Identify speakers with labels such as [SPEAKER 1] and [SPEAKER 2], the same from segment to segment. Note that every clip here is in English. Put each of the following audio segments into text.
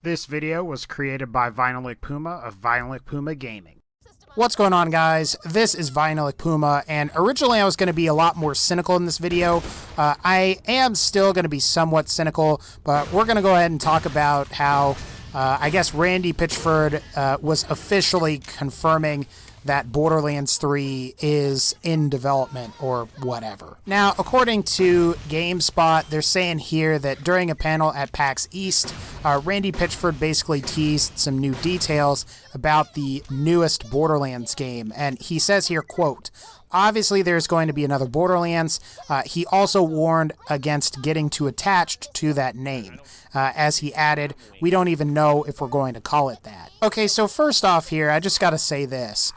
[SPEAKER 1] This video was created by VinylicPuma of VinylicPumaGaming.
[SPEAKER 2] What's going on, guys? This is VinylicPuma, and originally I was going to be a lot more cynical in this video. I am still going to be somewhat cynical, but we're going to go ahead and talk about how, I guess, Randy Pitchford was officially confirming that Borderlands 3 is in development or whatever. Now, according to GameSpot, they're saying here that during a panel at PAX East, Randy Pitchford basically teased some new details about the newest Borderlands game. And he says here, quote, "Obviously, there's going to be another Borderlands." He also warned against getting too attached to that name. As he added, "We don't even know if we're going to call it that." Okay, so first off here, I just got to say this.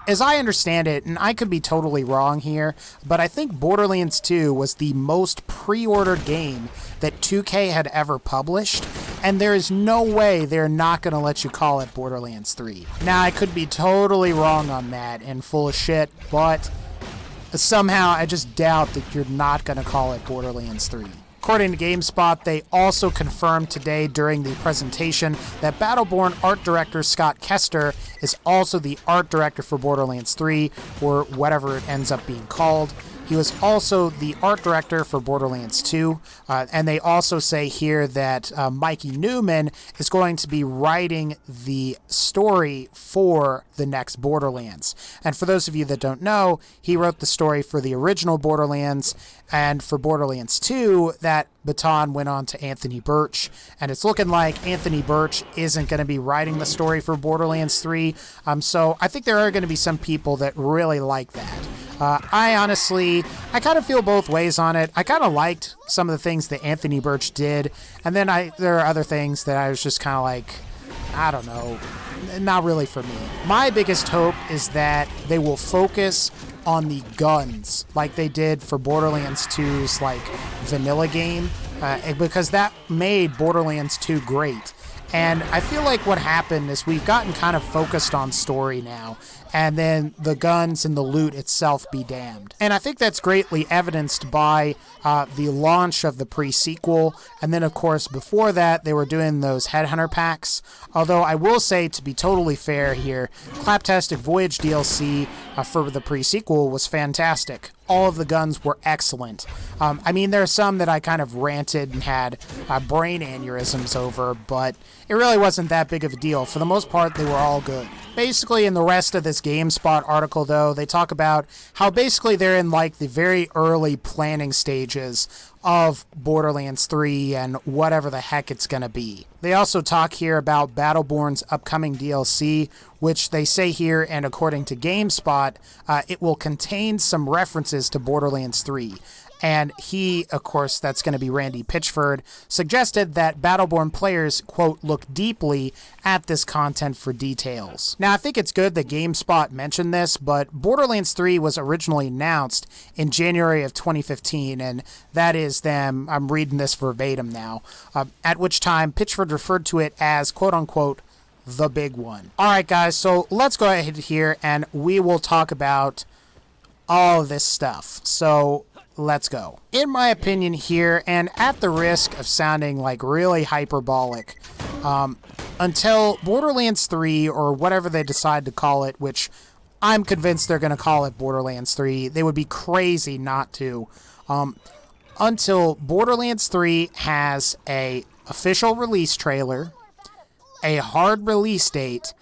[SPEAKER 2] As I understand it, and I could be totally wrong here, but I think Borderlands 2 was the most pre-ordered game that 2K had ever published, and there is no way they're not going to let you call it Borderlands 3. Now, I could be totally wrong on that and full of shit, but somehow I just doubt that you're not going to call it Borderlands 3. According to GameSpot, they also confirmed today during the presentation that Battleborn art director Scott Kester is also the art director for Borderlands 3, or whatever it ends up being called. He was also the art director for Borderlands 2, and they also say here that Mikey Newman is going to be writing the story for the next Borderlands. And for those of you that don't know, he wrote the story for the original Borderlands, and for Borderlands 2, that baton went on to Anthony Birch, and it's looking like Anthony Birch isn't going to be writing the story for Borderlands 3, so I think there are going to be some people that really like that. I kind of feel both ways on it. I kind of liked some of the things that Anthony Birch did, and then there are other things that I was just kind of like, I don't know, not really for me. My biggest hope is that they will focus on the guns like they did for Borderlands 2's like vanilla game, because that made Borderlands 2 great. And I feel like what happened is we've gotten kind of focused on story now, and then the guns and the loot itself be damned. And I think that's greatly evidenced by the launch of the pre-sequel, and then of course before that they were doing those Headhunter packs. Although I will say, to be totally fair here, Claptastic Voyage DLC for the pre-sequel was fantastic. All of the guns were excellent. I mean, there are some that I kind of ranted and had brain aneurysms over, but it really wasn't that big of a deal. For the most part, they were all good. Basically, in the rest of this GameSpot article, though, they talk about how basically they're in like the very early planning stages of Borderlands 3 and whatever the heck it's going to be. They also talk here about Battleborn's upcoming DLC, which they say here, and according to GameSpot, it will contain some references to Borderlands 3. And he, of course, that's going to be Randy Pitchford, suggested that Battleborn players, quote, look deeply at this content for details. Now, I think it's good that GameSpot mentioned this, but Borderlands 3 was originally announced in January of 2015, and that is them, I'm reading this verbatim now, at which time Pitchford referred to it as, quote unquote, the big one. All right, guys, so let's go ahead here, and we will talk about all of this stuff. So let's go. In my opinion here, and at the risk of sounding like really hyperbolic, until Borderlands 3 or whatever they decide to call it, which I'm convinced they're going to call it Borderlands 3, they would be crazy not to, until Borderlands 3 has a official release trailer, a hard release date,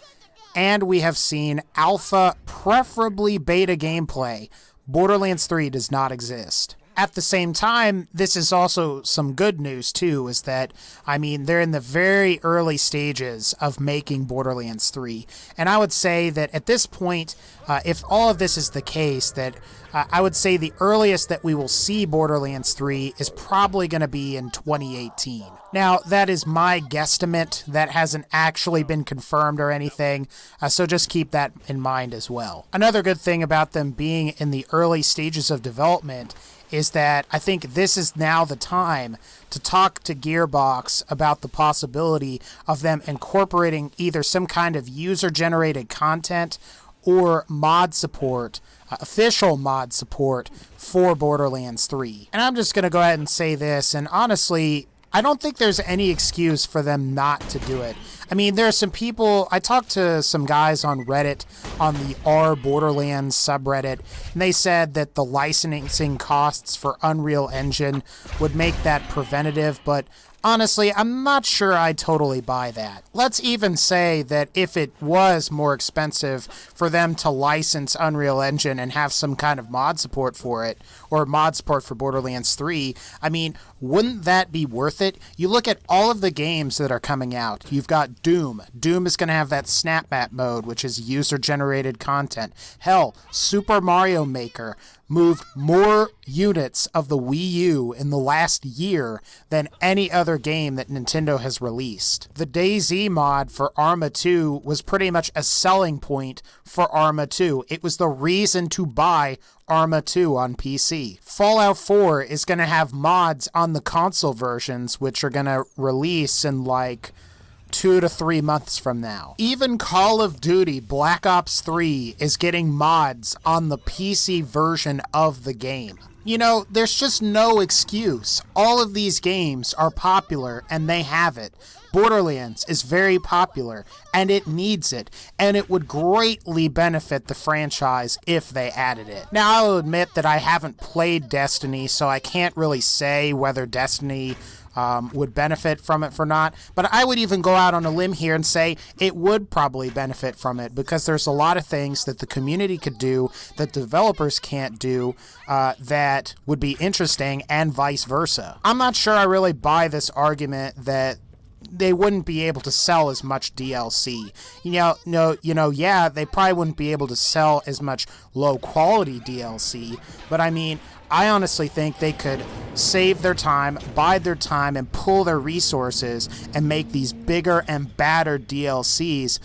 [SPEAKER 2] and we have seen alpha, preferably beta gameplay, Borderlands 3 does not exist. At the same time, this is also some good news too, is that, I mean, they're in the very early stages of making Borderlands 3. And I would say that at this point, if all of this is the case, that I would say the earliest that we will see Borderlands 3 is probably going to be in 2018. Now, that is my guesstimate. That hasn't actually been confirmed or anything, so just keep that in mind as well. Another good thing about them being in the early stages of development is that I think this is now the time to talk to Gearbox about the possibility of them incorporating either some kind of user-generated content or mod support, official mod support for Borderlands 3. And I'm just going to go ahead and say this, and honestly, I don't think there's any excuse for them not to do it. I mean, there are some people, I talked to some guys on Reddit, on the Borderlands subreddit, and they said that the licensing costs for Unreal Engine would make that preventative, but honestly, I'm not sure I totally buy that. Let's even say that if it was more expensive for them to license Unreal Engine and have some kind of mod support for it, or mod support for Borderlands 3, I mean, wouldn't that be worth it? You look at all of the games that are coming out. You've got Doom. Doom is going to have that snap map mode, which is user-generated content. Hell, Super Mario Maker moved more units of the Wii U in the last year than any other game that Nintendo has released. The DayZ mod for Arma 2 was pretty much a selling point for Arma 2. It was the reason to buy Arma 2 on PC. Fallout 4 is going to have mods on the console versions, which are going to release in like 2 to 3 months from now. Even Call of Duty Black Ops 3 is getting mods on the PC version of the game. You know, there's just no excuse. All of these games are popular and they have it. Borderlands is very popular and it needs it, and it would greatly benefit the franchise if they added it. Now, I'll admit that I haven't played Destiny, so I can't really say whether Destiny would benefit from it or not, but I would even go out on a limb here and say it would probably benefit from it, because there's a lot of things that the community could do that developers can't do that would be interesting, and vice versa. I'm not sure I really buy this argument that they wouldn't be able to sell as much DLC. Yeah, they probably wouldn't be able to sell as much low-quality DLC, but I mean, I honestly think they could save their time, bide their time, and pull their resources and make these bigger and badder DLCs,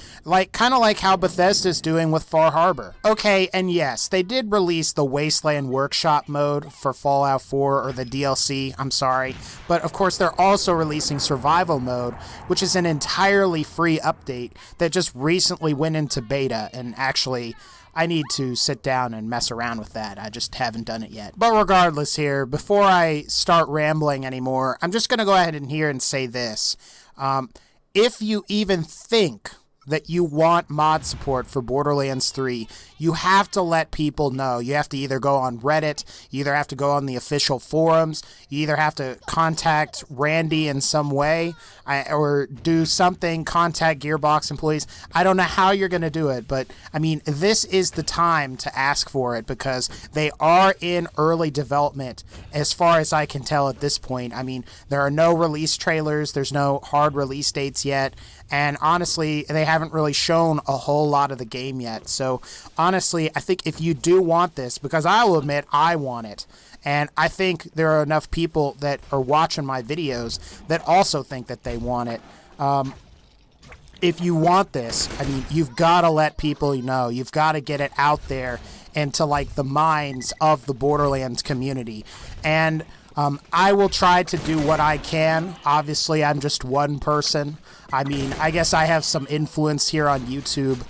[SPEAKER 2] kind of like how Bethesda's doing with Far Harbor. Okay, and yes, they did release the Wasteland Workshop mode for Fallout 4, or the DLC, I'm sorry, but of course they're also releasing Survival mode, which is an entirely free update that just recently went into beta, and actually, I need to sit down and mess around with that. I just haven't done it yet. But regardless here, before I start rambling anymore, I'm just going to go ahead and here and say this. If you even think that you want mod support for Borderlands 3, you have to let people know. You have to either go on Reddit, you either have to go on the official forums, you either have to contact Randy in some way, or do something, contact Gearbox employees. I don't know how you're going to do it, but I mean, this is the time to ask for it, because they are in early development as far as I can tell at this point. I mean, there are no release trailers, there's no hard release dates yet, and honestly, they haven't really shown a whole lot of the game yet. So honestly, I think if you do want this, because I will admit I want it, and I think there are enough people that are watching my videos that also think that they want it. If you want this, I mean, you've got to let people know. You've got to get it out there into the minds of the Borderlands community. And I will try to do what I can. Obviously, I'm just one person. I mean, I guess I have some influence here on YouTube,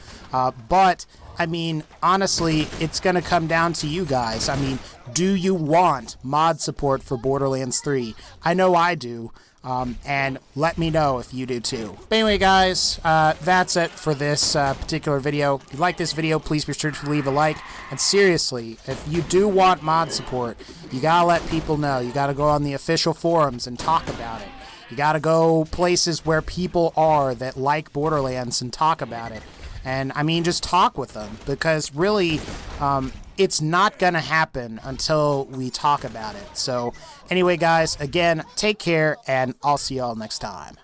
[SPEAKER 2] but I mean, honestly, it's going to come down to you guys. I mean, do you want mod support for Borderlands 3? I know I do, and let me know if you do too. But anyway, guys, that's it for this particular video. If you like this video, please be sure to leave a like. And seriously, if you do want mod support, you gotta let people know. You gotta go on the official forums and talk about it. You gotta go places where people are that like Borderlands and talk about it. And I mean, just talk with them, because really, it's not gonna happen until we talk about it. So anyway, guys, again, take care, and I'll see y'all next time.